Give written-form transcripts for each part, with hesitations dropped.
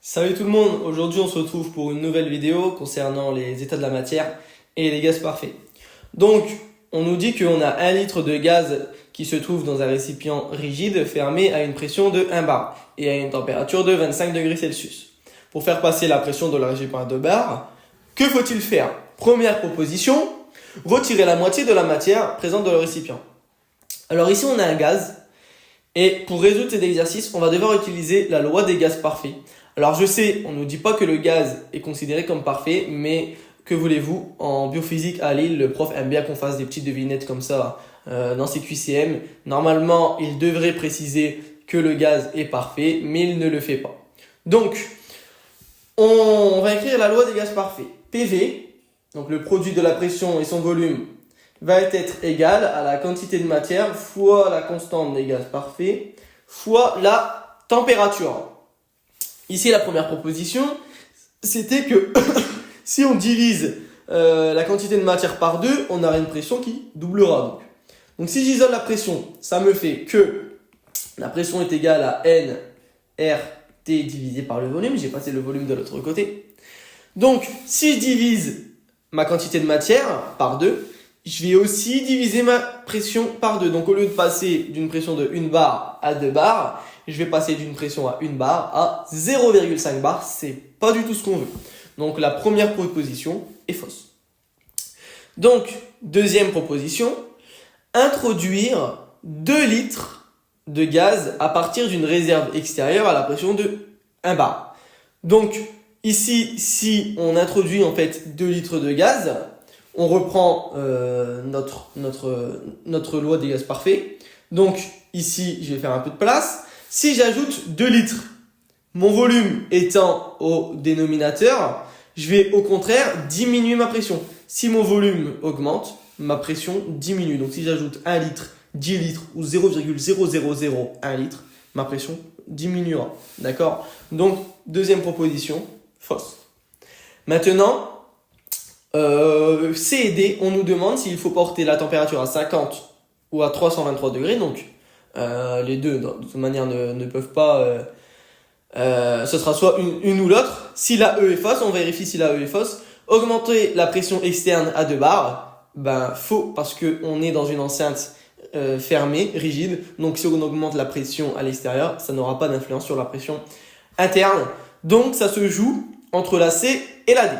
Salut tout le monde, aujourd'hui on se retrouve pour une nouvelle vidéo concernant les états de la matière et les gaz parfaits. Donc on nous dit qu'on a 1 litre de gaz qui se trouve dans un récipient rigide fermé à une pression de 1 bar et à une température de 25 degrés Celsius. Pour faire passer la pression de le récipient à 2 bars, que faut-il faire? Première proposition, retirer la moitié de la matière présente dans le récipient. Alors ici on a un gaz et pour résoudre cet exercice, on va devoir utiliser la loi des gaz parfaits. Alors je sais, on ne nous dit pas que le gaz est considéré comme parfait, mais que voulez-vous, en biophysique à Lille, le prof aime bien qu'on fasse des petites devinettes comme ça dans ses QCM. Normalement, il devrait préciser que le gaz est parfait, mais il ne le fait pas. Donc, on va écrire la loi des gaz parfaits. PV, donc le produit de la pression et son volume, va être égal à la quantité de matière fois la constante des gaz parfaits fois la température. Ici, la première proposition, c'était que si on divise la quantité de matière par 2, on aura une pression qui doublera. Donc si j'isole la pression, ça me fait que la pression est égale à N RT divisé par le volume. J'ai passé le volume de l'autre côté. Donc si je divise ma quantité de matière par 2, je vais aussi diviser ma pression par 2. Donc au lieu de passer d'une pression de 1 bar à 2 bars, je vais passer d'une pression à 1 bar à 0,5 bar. C'est pas du tout ce qu'on veut. Donc la première proposition est fausse. Donc deuxième proposition, introduire 2 litres de gaz à partir d'une réserve extérieure à la pression de 1 bar. Donc ici, si on introduit en fait 2 litres de gaz, on reprend notre loi des gaz parfaits. Donc ici, je vais faire un peu de place. Si j'ajoute 2 litres, mon volume étant au dénominateur, je vais au contraire diminuer ma pression. Si mon volume augmente, ma pression diminue. Donc si j'ajoute 1 litre, 10 litres ou 0,0001 litre, ma pression diminuera. D'accord? Donc deuxième proposition, fausse. Maintenant, C et D, on nous demande s'il faut porter la température à 50 ou à 323 degrés. Donc les deux, de toute manière, ne peuvent pas... ce sera soit une ou l'autre. Si la E est fausse, on vérifie si la E est fausse. Augmenter la pression externe à 2 bars, faux, parce qu'on est dans une enceinte fermée, rigide. Donc si on augmente la pression à l'extérieur, ça n'aura pas d'influence sur la pression interne. Donc ça se joue entre la C et la D.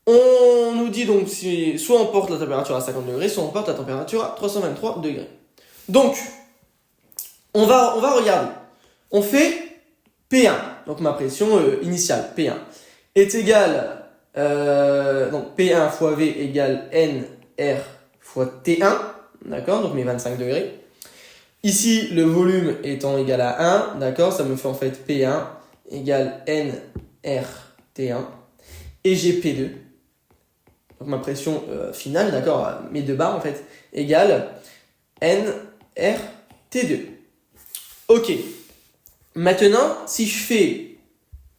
On nous dit donc si soit on porte la température à 50 degrés, soit on porte la température à 323 degrés. Donc, on va regarder. On fait P1, donc ma pression initiale, P1, est égale, donc P1 fois V égale NR fois T1, d'accord, donc mes 25 degrés. Ici, le volume étant égal à 1, d'accord, ça me fait en fait P1 égale NRT1, et j'ai P2. Donc ma pression finale, d'accord, mes 2 bars en fait, égale NRT2. Ok. Maintenant, si je fais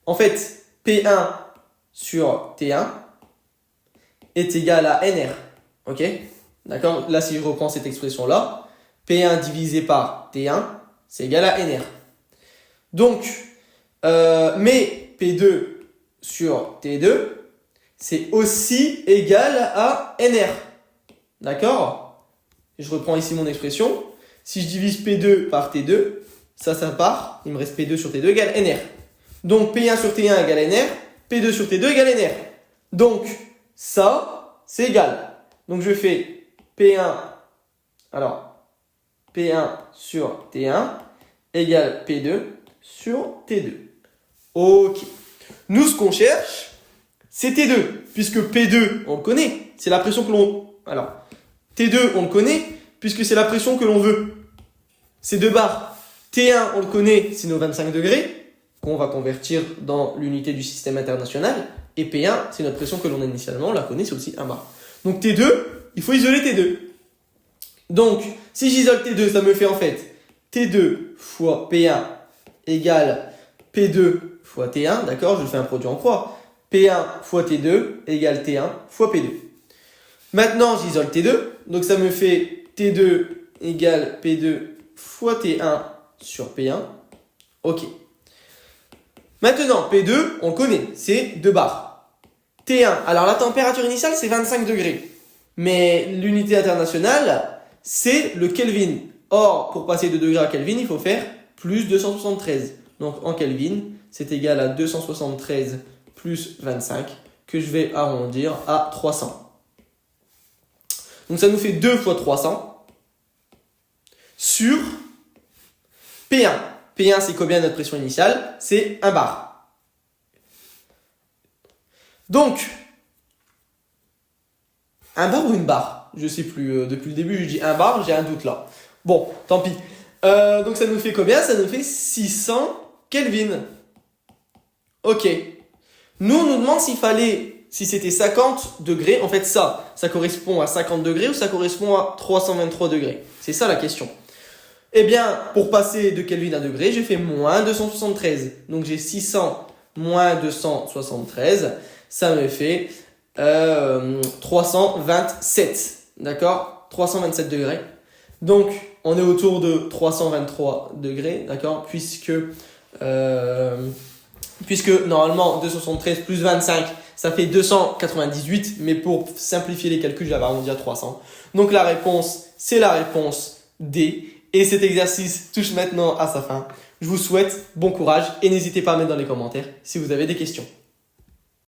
en fait P1 sur T1 est égal à NR. Ok? D'accord? Là, si je reprends cette expression-là, P1 divisé par T1, c'est égal à NR. Donc, mais P2 sur T2, c'est aussi égal à NR. D'accord? Je reprends ici mon expression. Si je divise P2 par T2, ça part. Il me reste P2 sur T2 égale NR. Donc P1 sur T1 égale NR. P2 sur T2 égale NR. Donc ça, c'est égal. Donc je fais P1, alors P1 sur T1 égale P2 sur T2. Ok. Nous, ce qu'on cherche, c'est T2, puisque P2, on le connaît, c'est la pression que l'on... Alors, T2, on le connaît, puisque c'est la pression que l'on veut. C'est 2 bars. T1, on le connaît, c'est nos 25 degrés, qu'on va convertir dans l'unité du système international. Et P1, c'est notre pression que l'on a initialement, on la connaît, c'est aussi 1 bar. Donc T2, il faut isoler T2. Donc, si j'isole T2, ça me fait en fait T2 fois P1 égale P2 fois T1, d'accord, je fais un produit en croix. P1 fois T2 égale T1 fois P2. Maintenant, j'isole T2. Donc, ça me fait T2 égale P2 fois T1 sur P1. Ok. Maintenant, P2, on connaît, c'est 2 bars. T1, alors la température initiale, c'est 25 degrés. Mais l'unité internationale, c'est le Kelvin. Or, pour passer de degrés à Kelvin, il faut faire plus 273. Donc, en Kelvin, c'est égal à 273 plus 25, que je vais arrondir à 300. Donc, ça nous fait 2 fois 300 sur P1. P1, c'est combien notre pression initiale? C'est 1 bar. Donc, 1 bar ou une barre? Je sais plus. Depuis le début, je dis 1 bar, j'ai un doute là. Bon, tant pis. Donc, ça nous fait combien? Ça nous fait 600 Kelvin. Ok. Nous, on nous demande si c'était 50 degrés. En fait, ça correspond à 50 degrés ou ça correspond à 323 degrés. C'est ça la question. Eh bien, pour passer de Kelvin à degré, j'ai fait moins 273. Donc, j'ai 600 moins 273. Ça me fait 327. D'accord? 327 degrés. Donc, on est autour de 323 degrés. D'accord? Puisque normalement 273 plus 25, ça fait 298. Mais pour simplifier les calculs, je l'avais arrondi à 300. Donc, la réponse, c'est la réponse D. Et cet exercice touche maintenant à sa fin. Je vous souhaite bon courage et n'hésitez pas à mettre dans les commentaires si vous avez des questions.